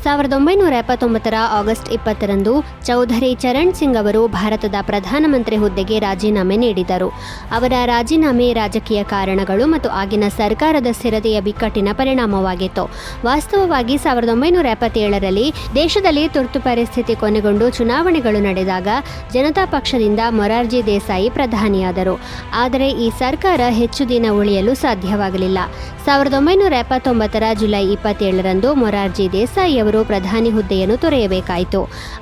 1979 August 20ರಂದು Chaudhary Charan Singh ಅವರು ಭಾರತದ ಪ್ರಧಾನಮಂತ್ರಿ ಹುದ್ದೆಗೆ ರಾಜೀನಾಮೆ ನೀಡಿದರು. ಅವರ ರಾಜೀನಾಮೆ ರಾಜಕೀಯ ಕಾರಣಗಳು ಮತ್ತು ಆಗಿನ ಸರ್ಕಾರದ ಸ್ಥಿರತೆಯ ಬಿಕ್ಕಟ್ಟಿನ ಪರಿಣಾಮವಾಗಿತ್ತು. ವಾಸ್ತವವಾಗಿ 1977ರಲ್ಲಿ ದೇಶದಲ್ಲಿ ತುರ್ತು ಪರಿಸ್ಥಿತಿ ಕೊನೆಗೊಂಡು ಚುನಾವಣೆಗಳು ನಡೆದಾಗ ಜನತಾ ಪಕ್ಷದಿಂದ ಮೊರಾರ್ಜಿ ದೇಸಾಯಿ ಪ್ರಧಾನಿಯಾದರು. ಆದರೆ ಈ ಸರ್ಕಾರ ಹೆಚ್ಚು ದಿನ ಉಳಿಯಲು ಸಾಧ್ಯವಾಗಲಿಲ್ಲ. 1979 ಜುಲೈ 27ರಂದು ಮೊರಾರ್ಜಿ ದೇಸಾಯಿ ಅವರು ಪ್ರಧಾನಿ ಹುದ್ದೆಯನ್ನು ತೊರೆಯಬೇಕಾಯಿತು.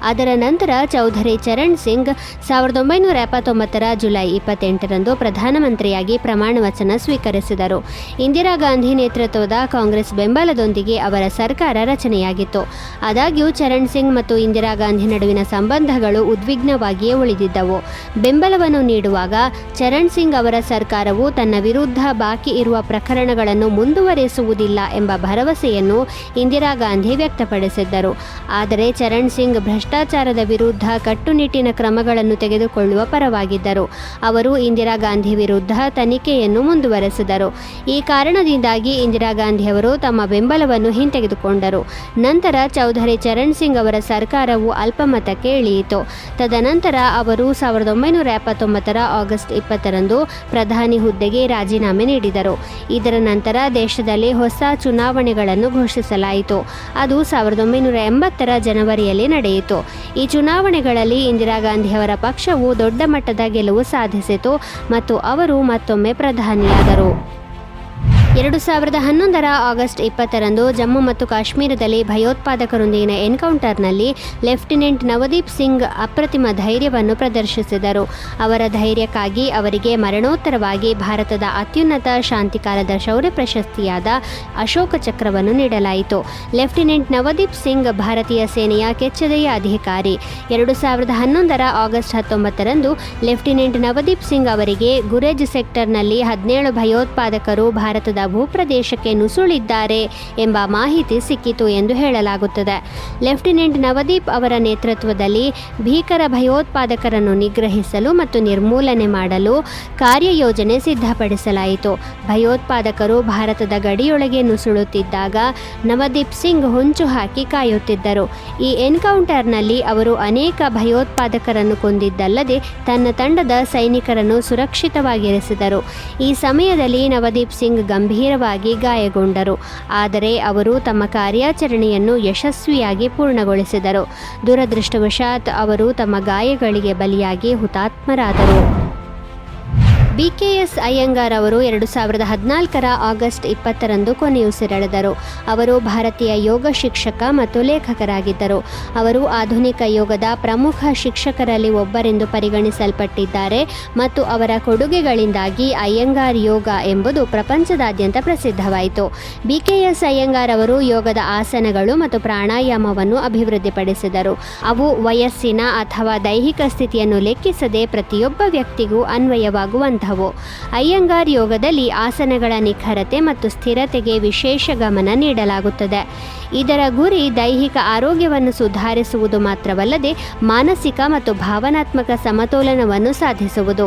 ಅದರ ನಂತರ ಚೌಧರಿ ಚರಣ್ ಸಿಂಗ್ 1979 ಜುಲೈ 28ರಂದು ಪ್ರಧಾನಮಂತ್ರಿಯಾಗಿ ಪ್ರಮಾಣ ವಚನ ಸ್ವೀಕರಿಸಿದರು. ಇಂದಿರಾ ಗಾಂಧಿ ನೇತೃತ್ವದ ಕಾಂಗ್ರೆಸ್ ಬೆಂಬಲದೊಂದಿಗೆ ಅವರ ಸರ್ಕಾರ ರಚನೆಯಾಗಿತ್ತು. ಆದಾಗ್ಯೂ ಚರಣ್ ಸಿಂಗ್ ಮತ್ತು ಇಂದಿರಾ ಗಾಂಧಿ ನಡುವಿನ ಸಂಬಂಧಗಳು ಉದ್ವಿಗ್ನವಾಗಿಯೇ ಉಳಿದಿದ್ದವು. ಬೆಂಬಲವನ್ನು ನೀಡುವಾಗ ಚರಣ್ ಸಿಂಗ್ ಅವರ ಸರ್ಕಾರವು ತನ್ನ ವಿರುದ್ಧ ಬಾಕಿ ಇರುವ ಪ್ರಕರಣಗಳನ್ನು ಮುಂದುವರಿಸುವುದಿಲ್ಲ ಎಂಬ ಭರವಸೆಯನ್ನು ಇಂದಿರಾ ಗಾಂಧಿ ವ್ಯಕ್ತಪಡಿಸಿದ್ದರು. ಆದರೆ ಚರಣ್ ಸಿಂಗ್ ಭ್ರಷ್ಟಾಚಾರದ ವಿರುದ್ಧ ಕಟ್ಟುನಿಟ್ಟಿನ ಕ್ರಮಗಳನ್ನು ತೆಗೆದುಕೊಳ್ಳುವ ಪರವಾಗಿದ್ದರು. ಅವರು ಇಂದಿರಾ ಗಾಂಧಿ ವಿರುದ್ಧ ತನಿಖೆಯನ್ನು ಮುಂದುವರೆಸಿದರು. ಈ ಕಾರಣದಿಂದಾಗಿ ಇಂದಿರಾ ಗಾಂಧಿ ಅವರು ತಮ್ಮ ಬೆಂಬಲವನ್ನು ಹಿಂತೆಗೆದುಕೊಂಡರು. ನಂತರ ಚೌಧರಿ ಚರಣ್ ಸಿಂಗ್ ಅವರ ಸರ್ಕಾರವು ಅಲ್ಪಮತಕ್ಕೆ ಇಳಿಯಿತು. ತದನಂತರ ಅವರು 1979 ಆಗಸ್ಟ್ 20ರಂದು ಪ್ರಧಾನಿ ಹುದ್ದೆಗೆ ರಾಜೀನಾಮೆ ನೀಡಿದರು. ಇದರ ನಂತರ ದೇಶದಲ್ಲಿ ಹೊಸ ಚುನಾವಣೆಗಳನ್ನು ಘೋಷಿಸಲಾಯಿತು. ಅದು 1980 ಜನವರಿಯಲ್ಲಿ ನಡೆಯಿತು. ಈ ಚುನಾವಣೆಗಳಲ್ಲಿ ಇಂದಿರಾ ಗಾಂಧಿಯವರ ಪಕ್ಷವು ದೊಡ್ಡ ಮಟ್ಟದ ಗೆಲುವು ಸಾಧಿಸಿತು ಮತ್ತು ಅವರು ಮತ್ತೊಮ್ಮೆ ಪ್ರಧಾನಿಯಾದರು. 2011 ಆಗಸ್ಟ್ 20ರಂದು ಜಮ್ಮು ಮತ್ತು ಕಾಶ್ಮೀರದಲ್ಲಿ ಭಯೋತ್ಪಾದಕರೊಂದಿಗಿನ ಎನ್ಕೌಂಟರ್ನಲ್ಲಿ ಲೆಫ್ಟಿನೆಂಟ್ ನವದೀಪ್ ಸಿಂಗ್ ಅಪ್ರತಿಮ ಧೈರ್ಯವನ್ನು ಪ್ರದರ್ಶಿಸಿದರು. ಅವರ ಧೈರ್ಯಕ್ಕಾಗಿ ಅವರಿಗೆ ಮರಣೋತ್ತರವಾಗಿ ಭಾರತದ ಅತ್ಯುನ್ನತ ಶಾಂತಿಕಾಲದ ಶೌರ್ಯ ಪ್ರಶಸ್ತಿಯಾದ ಅಶೋಕ ಚಕ್ರವನ್ನು ನೀಡಲಾಯಿತು. ಲೆಫ್ಟಿನೆಂಟ್ ನವದೀಪ್ ಸಿಂಗ್ ಭಾರತೀಯ ಸೇನೆಯ ಕೆಚ್ಚೆದೆಯ ಅಧಿಕಾರಿ. 2011 ಆಗಸ್ಟ್ 19ರಂದು ಲೆಫ್ಟಿನೆಂಟ್ ನವದೀಪ್ ಸಿಂಗ್ ಅವರಿಗೆ ಗುರೇಜ್ ಸೆಕ್ಟರ್ನಲ್ಲಿ 17 ಭಯೋತ್ಪಾದಕರು ಭಾರತದ ಭೂಪ್ರದೇಶಕ್ಕೆ ನುಸುಳಿದ್ದಾರೆ ಎಂಬ ಮಾಹಿತಿ ಸಿಕ್ಕಿತು ಎಂದು ಹೇಳಲಾಗುತ್ತದೆ. ಲೆಫ್ಟಿನೆಂಟ್ ನವದೀಪ್ ಅವರ ನೇತೃತ್ವದಲ್ಲಿ ಭೀಕರ ಭಯೋತ್ಪಾದಕರನ್ನು ನಿಗ್ರಹಿಸಲು ಮತ್ತು ನಿರ್ಮೂಲನೆ ಮಾಡಲು ಕಾರ್ಯಯೋಜನೆ ಸಿದ್ಧಪಡಿಸಲಾಯಿತು. ಭಯೋತ್ಪಾದಕರು ಭಾರತದ ಗಡಿಯೊಳಗೆ ನುಸುಳುತ್ತಿದ್ದಾಗ ನವದೀಪ್ ಸಿಂಗ್ ಹೊಂಚು ಹಾಕಿ ಕಾಯುತ್ತಿದ್ದರು. ಈ ಎನ್ಕೌಂಟರ್ನಲ್ಲಿ ಅವರು ಅನೇಕ ಭಯೋತ್ಪಾದಕರನ್ನು ಕೊಂದಿದ್ದಲ್ಲದೆ ತನ್ನ ತಂಡದ ಸೈನಿಕರನ್ನು ಸುರಕ್ಷಿತವಾಗಿರಿಸಿದರು. ಈ ಸಮಯದಲ್ಲಿ ನವದೀಪ್ ಸಿಂಗ್ ಗಂಭೀರವಾಗಿ ಗಾಯಗೊಂಡರು. ಆದರೆ ಅವರು ತಮ್ಮ ಕಾರ್ಯಾಚರಣೆಯನ್ನು ಯಶಸ್ವಿಯಾಗಿ ಪೂರ್ಣಗೊಳಿಸಿದರು. ದುರದೃಷ್ಟವಶಾತ್ ಅವರು ತಮ್ಮ ಗಾಯಗಳಿಗೆ ಬಲಿಯಾಗಿ ಹುತಾತ್ಮರಾದರು. BKS ಅಯ್ಯಂಗಾರ್ ಅವರು 2014 ಆಗಸ್ಟ್ 20ರಂದು ಕೊನೆಯುಸಿರೆಳೆದರು. ಅವರು ಭಾರತೀಯ ಯೋಗ ಶಿಕ್ಷಕ ಮತ್ತು ಲೇಖಕರಾಗಿದ್ದರು. ಅವರು ಆಧುನಿಕ ಯೋಗದ ಪ್ರಮುಖ ಶಿಕ್ಷಕರಲ್ಲಿ ಒಬ್ಬರೆಂದು ಪರಿಗಣಿಸಲ್ಪಟ್ಟಿದ್ದಾರೆ ಮತ್ತು ಅವರ ಕೊಡುಗೆಗಳಿಂದಾಗಿ ಅಯ್ಯಂಗಾರ್ ಯೋಗ ಎಂಬುದು ಪ್ರಪಂಚದಾದ್ಯಂತ ಪ್ರಸಿದ್ಧವಾಯಿತು. BKS ಅಯ್ಯಂಗಾರ್ ಅವರು ಯೋಗದ ಆಸನಗಳು ಮತ್ತು ಪ್ರಾಣಾಯಾಮವನ್ನು ಅಭಿವೃದ್ಧಿಪಡಿಸಿದರು. ಅವು ವಯಸ್ಸಿನ ಅಥವಾ ದೈಹಿಕ ಸ್ಥಿತಿಯನ್ನು ಲೆಕ್ಕಿಸದೆ ಪ್ರತಿಯೊಬ್ಬ ವ್ಯಕ್ತಿಗೂ ಅನ್ವಯವಾಗುವಂತಹ ಅಯ್ಯಂಗಾರ್ ಯೋಗದಲ್ಲಿ ಆಸನಗಳ ನಿಖರತೆ ಮತ್ತು ಸ್ಥಿರತೆಗೆ ವಿಶೇಷ ಗಮನ ನೀಡಲಾಗುತ್ತದೆ. ಇದರ ಗುರಿ ದೈಹಿಕ ಆರೋಗ್ಯವನ್ನು ಸುಧಾರಿಸುವುದು ಮಾತ್ರವಲ್ಲದೆ ಮಾನಸಿಕ ಮತ್ತು ಭಾವನಾತ್ಮಕ ಸಮತೋಲನವನ್ನು ಸಾಧಿಸುವುದು.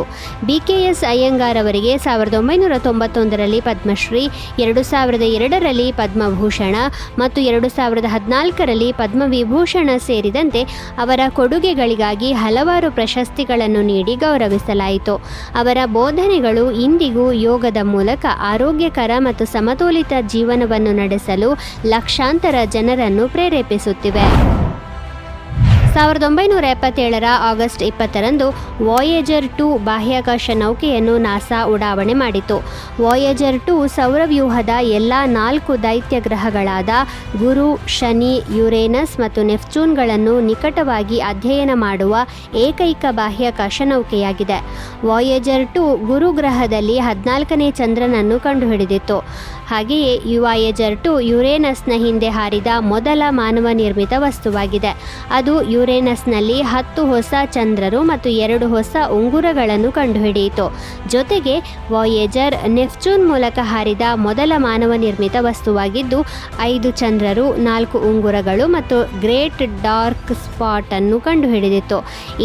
BKS ಅಯ್ಯಂಗಾರ್ ಅವರಿಗೆ 1991ರಲ್ಲಿ ಪದ್ಮಶ್ರೀ, 2002ರಲ್ಲಿ ಪದ್ಮಭೂಷಣ ಮತ್ತು 2014ರಲ್ಲಿ ಪದ್ಮವಿಭೂಷಣ ಸೇರಿದಂತೆ ಅವರ ಕೊಡುಗೆಗಳಿಗಾಗಿ ಹಲವಾರು ಪ್ರಶಸ್ತಿಗಳನ್ನು ನೀಡಿ ಗೌರವಿಸಲಾಯಿತು. ಅವರ ಬೋಧನೆಗಳು ಇಂದಿಗೂ ಯೋಗದ ಮೂಲಕ ಆರೋಗ್ಯಕರ ಮತ್ತು ಸಮತೋಲಿತ ಜೀವನವನ್ನು ನಡೆಸಲು ಲಕ್ಷಾಂತರ ಜನರನ್ನು ಪ್ರೇರೇಪಿಸುತ್ತಿವೆ. 1977 ಆಗಸ್ಟ್ 20ರಂದು ವಾಯೇಜರ್ 2 ಬಾಹ್ಯಾಕಾಶ ನೌಕೆಯನ್ನು ನಾಸಾ ಉಡಾವಣೆ ಮಾಡಿತು. ವಾಯೇಜರ್ 2 ಸೌರವ್ಯೂಹದ ಎಲ್ಲ 4 ದೈತ್ಯ ಗ್ರಹಗಳಾದ ಗುರು, ಶನಿ, ಯುರೇನಸ್ ಮತ್ತು ನೆಪ್ಚೂನ್ಗಳನ್ನು ನಿಕಟವಾಗಿ ಅಧ್ಯಯನ ಮಾಡುವ ಏಕೈಕ ಬಾಹ್ಯಾಕಾಶ ನೌಕೆಯಾಗಿದೆ. ವಾಯೇಜರ್ 2 ಗುರು ಗ್ರಹದಲ್ಲಿ 14ನೇ ಚಂದ್ರನನ್ನು ಕಂಡುಹಿಡಿದಿತ್ತು. ಹಾಗೆಯೇ ವಾಯೇಜರ್ 2 ಯುರೇನಸ್ನ ಹಿಂದೆ ಹಾರಿದ ಮೊದಲ ಮಾನವ ನಿರ್ಮಿತ ವಸ್ತುವಾಗಿದೆ. ಅದು ಯುರೇನಸ್ನಲ್ಲಿ 10 ಹೊಸ ಚಂದ್ರರು ಮತ್ತು 2 ಹೊಸ ಉಂಗುರಗಳನ್ನು ಕಂಡುಹಿಡಿಯಿತು. ಜೊತೆಗೆ ವಾಯೇಜರ್ ನೆಪ್ಚೂನ್ ಮೂಲಕ ಹಾರಿದ ಮೊದಲ ಮಾನವ ನಿರ್ಮಿತ ವಸ್ತುವಾಗಿದ್ದು 5 ಚಂದ್ರರು, 4 ಉಂಗುರಗಳು ಮತ್ತು ಗ್ರೇಟ್ ಡಾರ್ಕ್ ಸ್ಪಾಟ್ ಅನ್ನು ಕಂಡುಹಿಡಿದಿತ್ತು.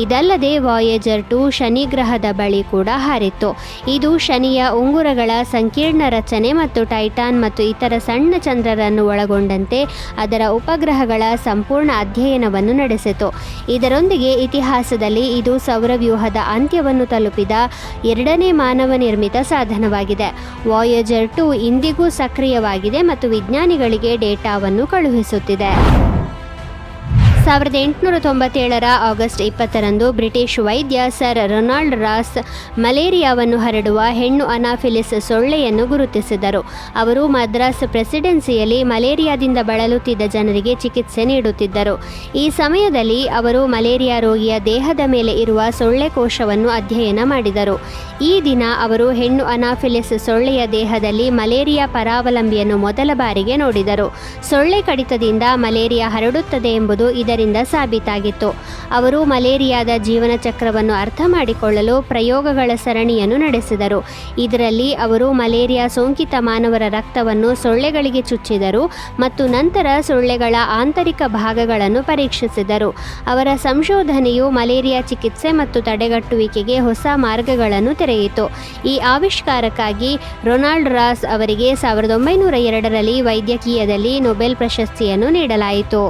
ಇದಲ್ಲದೆ ವಾಯೇಜರ್ 2 ಶನಿ ಗ್ರಹದ ಬಳಿ ಕೂಡ ಹಾರಿತ್ತು. ಇದು ಶನಿಯ ಉಂಗುರಗಳ ಸಂಕೀರ್ಣ ರಚನೆ ಮತ್ತು ಟೈಟಾನ್ ಟೈಟಾನ್ ಮತ್ತು ಇತರ ಸಣ್ಣ ಚಂದ್ರರನ್ನು ಒಳಗೊಂಡಂತೆ ಅದರ ಉಪಗ್ರಹಗಳ ಸಂಪೂರ್ಣ ಅಧ್ಯಯನವನ್ನು ನಡೆಸಿತು. ಇದರೊಂದಿಗೆ ಇತಿಹಾಸದಲ್ಲಿ ಇದು ಸೌರವ್ಯೂಹದ ಅಂತ್ಯವನ್ನು ತಲುಪಿದ ಎರಡನೇ ಮಾನವ ನಿರ್ಮಿತ ಸಾಧನವಾಗಿದೆ. ವಾಯೇಜರ್ 2 ಇಂದಿಗೂ ಸಕ್ರಿಯವಾಗಿದೆ ಮತ್ತು ವಿಜ್ಞಾನಿಗಳಿಗೆ ಡೇಟಾವನ್ನು ಕಳುಹಿಸುತ್ತಿದೆ. 1897ರ ಆಗಸ್ಟ್ 20ರಂದು ಬ್ರಿಟಿಷ್ ವೈದ್ಯ ಸರ್ ರೊನಾಲ್ಡ್ ರಾಸ್ ಮಲೇರಿಯಾವನ್ನು ಹರಡುವ ಹೆಣ್ಣು ಅನಾಫಿಲಿಸ್ ಸೊಳ್ಳೆಯನ್ನು ಗುರುತಿಸಿದರು. ಅವರು ಮದ್ರಾಸ್ ಪ್ರೆಸಿಡೆನ್ಸಿಯಲ್ಲಿ ಮಲೇರಿಯಾದಿಂದ ಬಳಲುತ್ತಿದ್ದ ಜನರಿಗೆ ಚಿಕಿತ್ಸೆ ನೀಡುತ್ತಿದ್ದರು. ಈ ಸಮಯದಲ್ಲಿ ಅವರು ಮಲೇರಿಯಾ ರೋಗಿಯ ದೇಹದ ಮೇಲೆ ಇರುವ ಸೊಳ್ಳೆ ಕೋಶವನ್ನು ಅಧ್ಯಯನ ಮಾಡಿದರು. ಈ ದಿನ ಅವರು ಹೆಣ್ಣು ಅನಾಫಿಲಿಸ್ ಸೊಳ್ಳೆಯ ದೇಹದಲ್ಲಿ ಮಲೇರಿಯಾ ಪರಾವಲಂಬಿಯನ್ನು ಮೊದಲ ಬಾರಿಗೆ ನೋಡಿದರು. ಸೊಳ್ಳೆ ಕಡಿತದಿಂದ ಮಲೇರಿಯಾ ಹರಡುತ್ತದೆ ಎಂಬುದು ಇದರಿಂದ ಸಾಬೀತಾಗಿತ್ತು. ಅವರು ಮಲೇರಿಯಾದ ಜೀವನ ಚಕ್ರವನ್ನು ಅರ್ಥ ಮಾಡಿಕೊಳ್ಳಲು ಪ್ರಯೋಗಗಳ ಸರಣಿಯನ್ನು ನಡೆಸಿದರು. ಇದರಲ್ಲಿ ಅವರು ಮಲೇರಿಯಾ ಸೋಂಕಿತ ಮಾನವರ ರಕ್ತವನ್ನು ಸೊಳ್ಳೆಗಳಿಗೆ ಚುಚ್ಚಿದರು ಮತ್ತು ನಂತರ ಸೊಳ್ಳೆಗಳ ಆಂತರಿಕ ಭಾಗಗಳನ್ನು ಪರೀಕ್ಷಿಸಿದರು. ಅವರ ಸಂಶೋಧನೆಯು ಮಲೇರಿಯಾ ಚಿಕಿತ್ಸೆ ಮತ್ತು ತಡೆಗಟ್ಟುವಿಕೆಗೆ ಹೊಸ ಮಾರ್ಗಗಳನ್ನು ತೆರೆಯಿತು. ಈ ಆವಿಷ್ಕಾರಕ್ಕಾಗಿ ರೊನಾಲ್ಡ್ ರಾಸ್ ಅವರಿಗೆ 1902ರಲ್ಲಿ ವೈದ್ಯಕೀಯದಲ್ಲಿ ನೊಬೆಲ್ ಪ್ರಶಸ್ತಿಯನ್ನು ನೀಡಲಾಯಿತು.